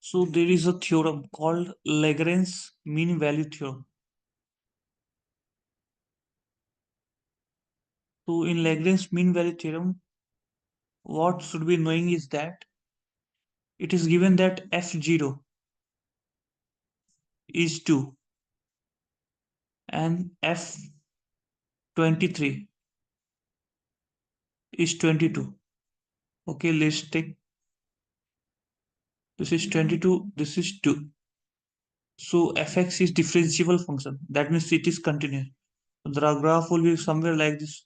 So there is a theorem called Lagrange's mean value theorem. So in Lagrange's mean value theorem, what should be knowing is that it is given that f0 is 2 and f23 is 22. Okay, let's take this is 22, this is 2. So fx is differentiable function. That means it is continuous. The graph will be somewhere like this.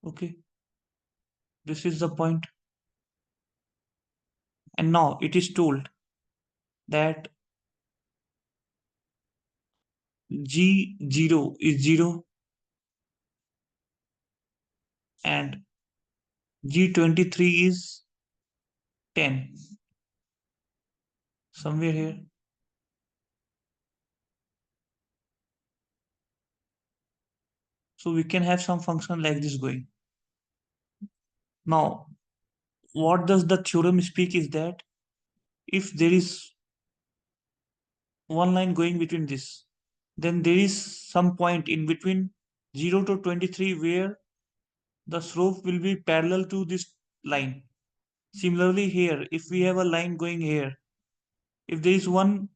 Okay, this is the point. And now it is told that G0 is 0 and G23 is 10. Somewhere here. So we can have some function like this going. Now, what does the theorem speak is that if there is one line going between this, then there is some point in between 0 to 23 where the slope will be parallel to this line. Similarly here, if we have a line going here, if there is one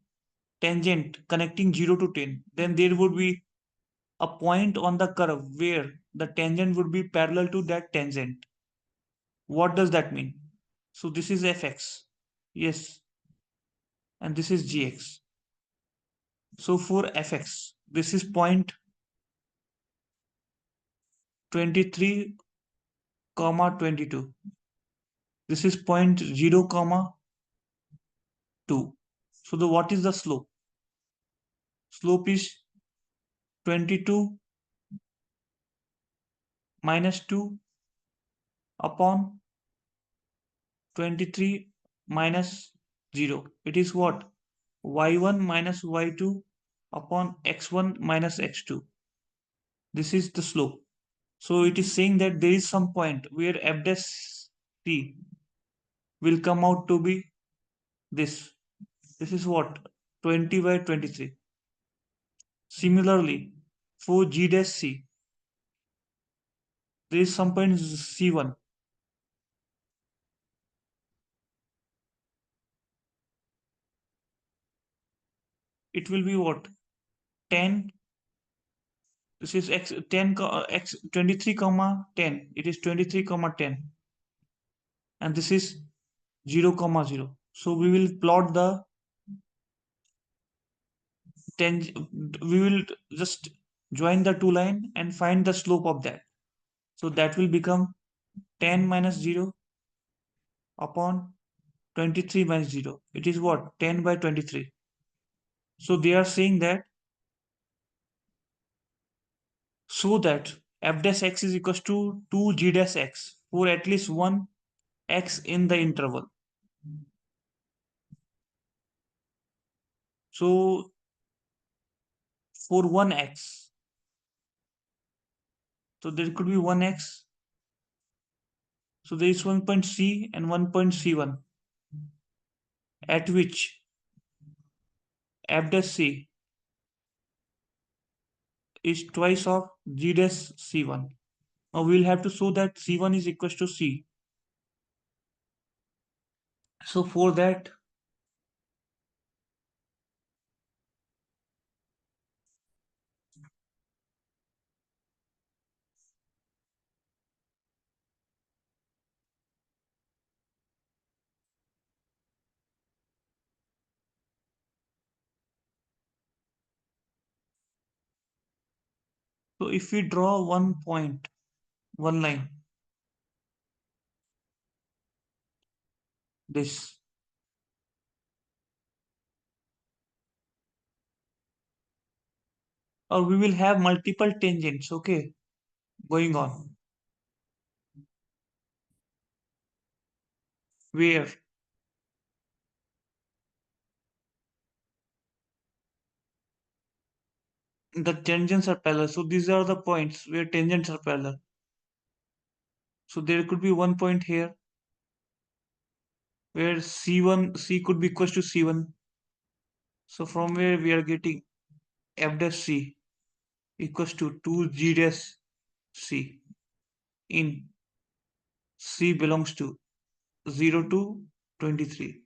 tangent connecting 0 to 10, then there would be a point on the curve where the tangent would be parallel to that tangent. What does that mean? So this is fx. Yes. And this is gx. So for fx, this is point 23 comma 22. This is point 0 comma 2. So the what is the slope? Slope is 22 minus 2 upon 23 minus 0. It is what? Y1 minus y2 upon x1 minus x2. This is the slope. So it is saying that there is some point where f dash t will come out to be this. This is what? 20 by 23. Similarly, for g dash c, there is some point c1. It will be what? 10. This is x 10 x 23 comma 10. It is 23 comma 10. And this is 0 comma 0. So we will plot the we will just join the two line and find the slope of that. So that will become 10 minus 0 upon 23 minus 0. It is what? 10 by 23. So they are saying that so that f dash x is equals to 2 g dash x for at least one x in the interval. So for one x, so there could be one x. So there is one point c and one point c1 at which f dash c is twice of g dash c1. Now we will have to show that c1 is equals to c. So for that, so if we draw one point, one line, this, or we will have multiple tangents, okay, going on, where the tangents are parallel. So these are the points where tangents are parallel. So there could be one point here, where C could be equals to C1. So from where we are getting f dash C equals to 2G dash C in C belongs to 0 to 23.